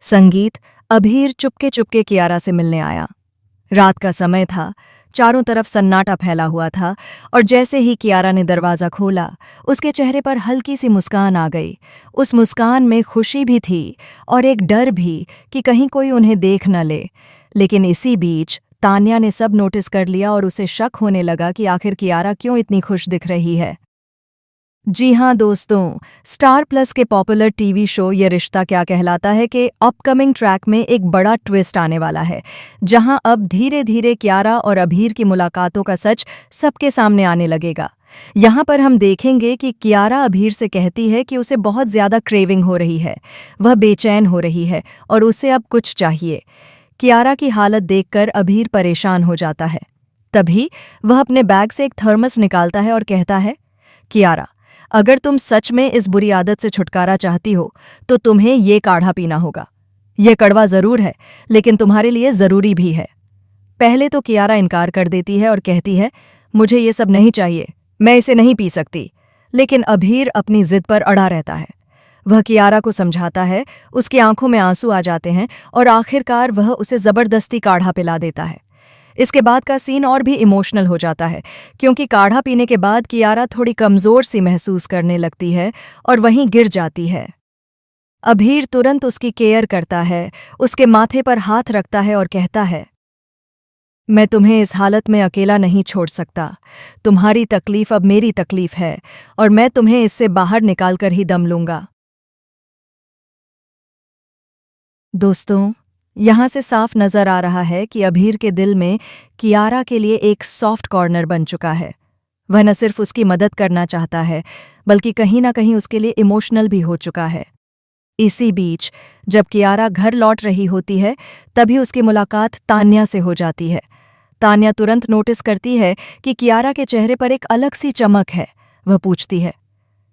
संगीत। अभीर चुपके चुपके कियारा से मिलने आया। रात का समय था, चारों तरफ सन्नाटा फैला हुआ था और जैसे ही कियारा ने दरवाज़ा खोला, उसके चेहरे पर हल्की सी मुस्कान आ गई। उस मुस्कान में खुशी भी थी और एक डर भी कि कहीं कोई उन्हें देख न ले। लेकिन इसी बीच तान्या ने सब नोटिस कर लिया और उसे शक होने लगा कि आखिर कियारा क्यों इतनी खुश दिख रही है। जी हाँ दोस्तों, स्टार प्लस के पॉपुलर टीवी शो ये रिश्ता क्या कहलाता है कि अपकमिंग ट्रैक में एक बड़ा ट्विस्ट आने वाला है, जहां अब धीरे धीरे कियारा और अभीर की मुलाकातों का सच सबके सामने आने लगेगा। यहाँ पर हम देखेंगे कि कियारा अभीर से कहती है कि उसे बहुत ज़्यादा क्रेविंग हो रही है, वह बेचैन हो रही है और उसे अब कुछ चाहिए। कियारा की हालत देखकर अभीर परेशान हो जाता है। तभी वह अपने बैग से एक थर्मस निकालता है और कहता है, कियारा, अगर तुम सच में इस बुरी आदत से छुटकारा चाहती हो तो तुम्हें ये काढ़ा पीना होगा। यह कड़वा जरूर है, लेकिन तुम्हारे लिए जरूरी भी है। पहले तो कियारा इनकार कर देती है और कहती है, मुझे ये सब नहीं चाहिए, मैं इसे नहीं पी सकती। लेकिन अभीर अपनी जिद पर अड़ा रहता है। वह कियारा को समझाता है, उसकी आंखों में आंसू आ जाते हैं और आखिरकार वह उसे जबरदस्ती काढ़ा पिला देता है। इसके बाद का सीन और भी इमोशनल हो जाता है, क्योंकि काढ़ा पीने के बाद कियारा थोड़ी कमज़ोर सी महसूस करने लगती है और वहीं गिर जाती है। अभीर तुरंत उसकी केयर करता है, उसके माथे पर हाथ रखता है और कहता है, मैं तुम्हें इस हालत में अकेला नहीं छोड़ सकता। तुम्हारी तकलीफ अब मेरी तकलीफ है और मैं तुम्हें इससे बाहर निकालकर ही दम लूंगा। दोस्तों, यहाँ से साफ नजर आ रहा है कि अभीर के दिल में कियारा के लिए एक सॉफ्ट कॉर्नर बन चुका है। वह न सिर्फ उसकी मदद करना चाहता है, बल्कि कहीं ना कहीं उसके लिए इमोशनल भी हो चुका है। इसी बीच जब कियारा घर लौट रही होती है, तभी उसकी मुलाकात तान्या से हो जाती है। तान्या तुरंत नोटिस करती है कि कियारा के चेहरे पर एक अलग सी चमक है। वह पूछती है,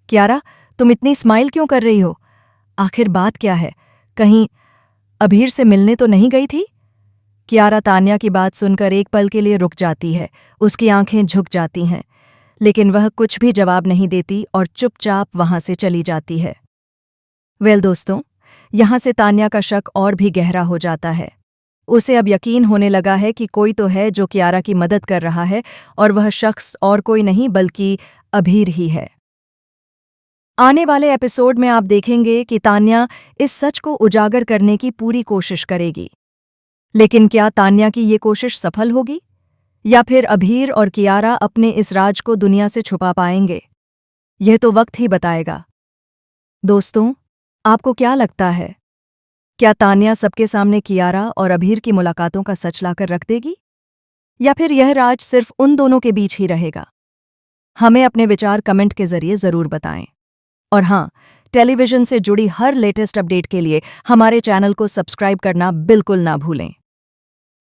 कियारा, तुम इतनी स्माइल क्यों कर रही हो? आखिर बात क्या है? कहीं अभीर से मिलने तो नहीं गई थी? कियारा तान्या की बात सुनकर एक पल के लिए रुक जाती है, उसकी आंखें झुक जाती हैं, लेकिन वह कुछ भी जवाब नहीं देती और चुपचाप वहां से चली जाती है। दोस्तों, यहां से तान्या का शक और भी गहरा हो जाता है। उसे अब यकीन होने लगा है कि कोई तो है जो कियारा की मदद कर रहा है, और वह शख्स और कोई नहीं बल्कि अभीर ही है। आने वाले एपिसोड में आप देखेंगे कि तान्या इस सच को उजागर करने की पूरी कोशिश करेगी। लेकिन क्या तान्या की ये कोशिश सफल होगी, या फिर अभीर और कियारा अपने इस राज को दुनिया से छुपा पाएंगे? यह तो वक्त ही बताएगा। दोस्तों, आपको क्या लगता है? क्या तान्या सबके सामने कियारा और अभीर की मुलाकातों का सच लाकर रख देगी, या फिर यह राज सिर्फ उन दोनों के बीच ही रहेगा? हमें अपने विचार कमेंट के जरिए जरूर बताएं। और हाँ, टेलीविजन से जुड़ी हर लेटेस्ट अपडेट के लिए हमारे चैनल को सब्सक्राइब करना बिल्कुल ना भूलें।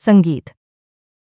संगीत।